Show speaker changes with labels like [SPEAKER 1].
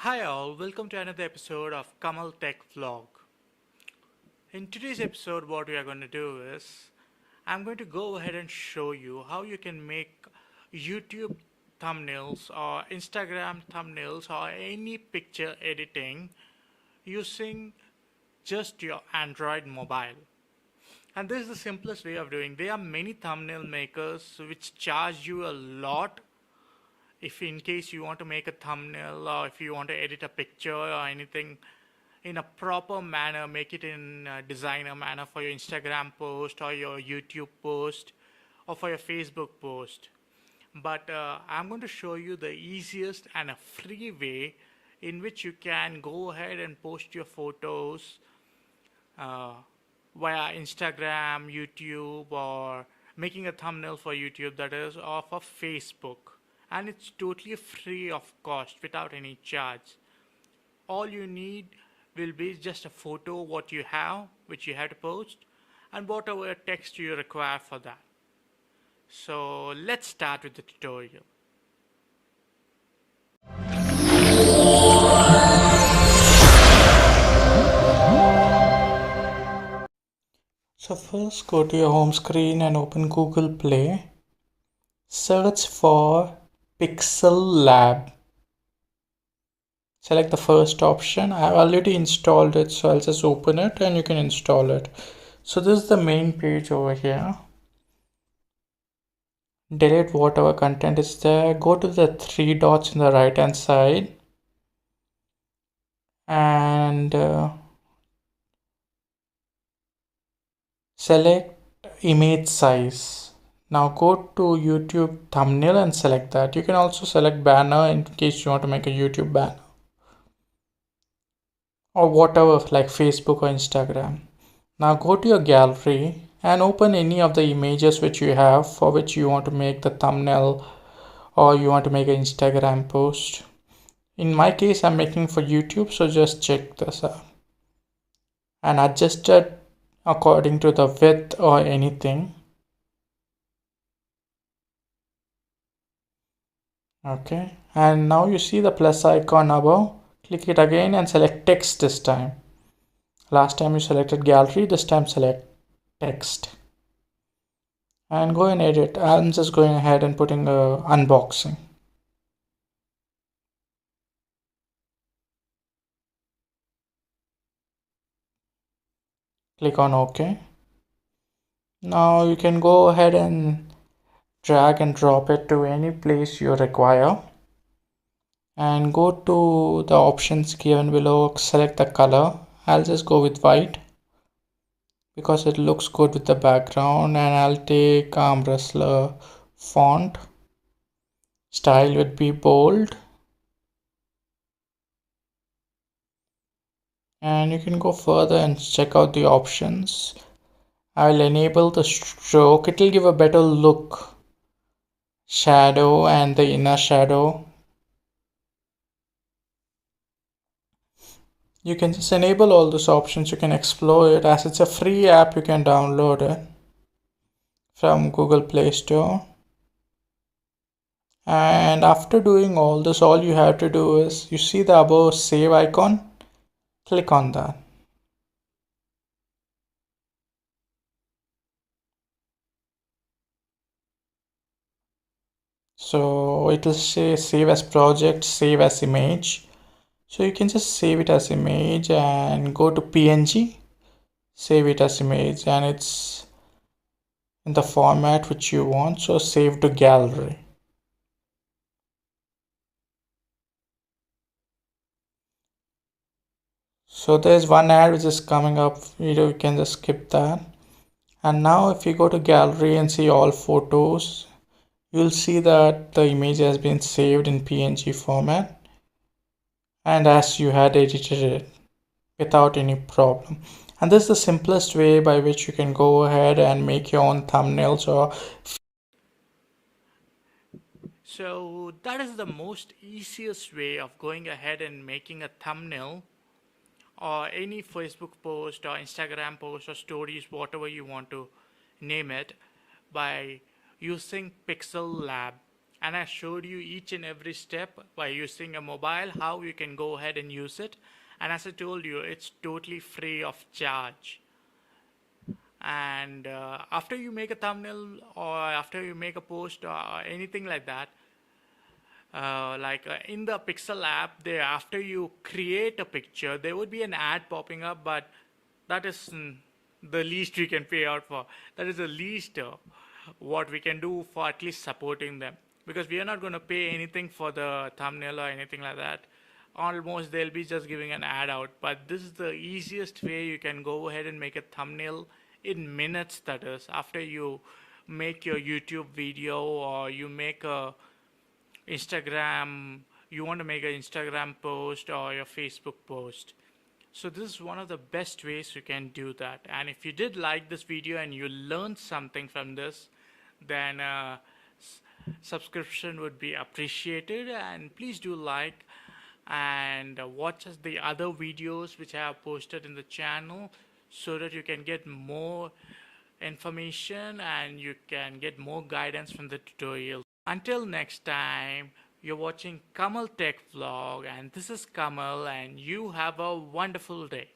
[SPEAKER 1] Hi all, welcome to another episode of kamaltechvlog. In today's episode what we are going to do is I'm going to go ahead and show you how you can make YouTube thumbnails or Instagram thumbnails or any picture editing using just your Android mobile. And this is the simplest way of doing. There are many thumbnail makers which charge you a lot if in case you want to make a thumbnail or if you want to edit a picture or anything in a proper manner, make it in a designer manner for your Instagram post or your YouTube post or for your Facebook post. But I'm going to show you the easiest and a free way in which you can go ahead and post your photos uh, via Instagram, YouTube, or making a thumbnail for YouTube, that is, or for Facebook. And it's totally free of cost without any charge. All you need will be just a photo what you have, which you have to post, and whatever text you require for that. So let's start with the tutorial. So first go to your home screen and open Google Play. Search for Pixel Lab. Select the first option. I have already installed it, so I'll just open it and you can install it. So this is the main page over here. Delete whatever content is there. Go to the three dots in the right hand side and select image size. Now go to YouTube thumbnail and select that. You can also select banner in case you want to make a YouTube banner or whatever, like Facebook or Instagram. Now go to your gallery and open any of the images which you have for which you want to make the thumbnail or you want to make an Instagram post. In my case, I'm making for YouTube, so just check this out and adjust it according to the width or anything. Okay, and now you see the plus icon above. Click it again and select text this time. Last time you selected gallery, this time select text. And go and edit. I'm just going ahead and putting unboxing. Click on OK. Now you can go ahead and drag and drop it to any place you require. And go to the options given below, select the color. I'll just go with white because it looks good with the background, and I'll take arm wrestler font. Style would be bold, and you can go further and check out the options. I'll enable the stroke. It will give a better look, shadow and the inner shadow. You can just enable all those options. You can explore it as it's a free app. You can download it from Google Play Store. And after doing all this, all you have to do is, you see the above save icon, click on that. So it will say save as project, save as image. So you can just save it as image and go to PNG, save it as image, and it's in the format which you want. So save to gallery. So there's one ad which is coming up, you can just skip that. And now if you go to gallery and see all photos, you'll see that the image has been saved in PNG format and as you had edited it without any problem. And this is the simplest way by which you can go ahead and make your own thumbnails or so that is the most easiest way of going ahead and making a thumbnail or any Facebook post or Instagram post or stories, whatever you want to name it, by using Pixel Lab. and I showed you each and every step by using a mobile how you can go ahead and use it. And as I told you, it's totally free of charge. And after you make a thumbnail or after you make a post or anything like that, in the Pixel app, there after you create a picture, there would be an ad popping up, but that is the least we can pay out for. That is the least what we can do for at least supporting them, because we are not going to pay anything for the thumbnail or anything like that. Almost they'll be just giving an ad out, but this is the easiest way you can go ahead and make a thumbnail in minutes. That is, after you make your YouTube video or you make a Instagram, you want to make an Instagram post or your Facebook post. So this is one of the best ways you can do that. And if you did like this video and you learned something from this, then subscription would be appreciated, and please do like and watch the other videos which I have posted in the channel, so that you can get more information and you can get more guidance from the tutorial. Until next time, you're watching Kamal Tech Vlog, and this is Kamal, and you have a wonderful day.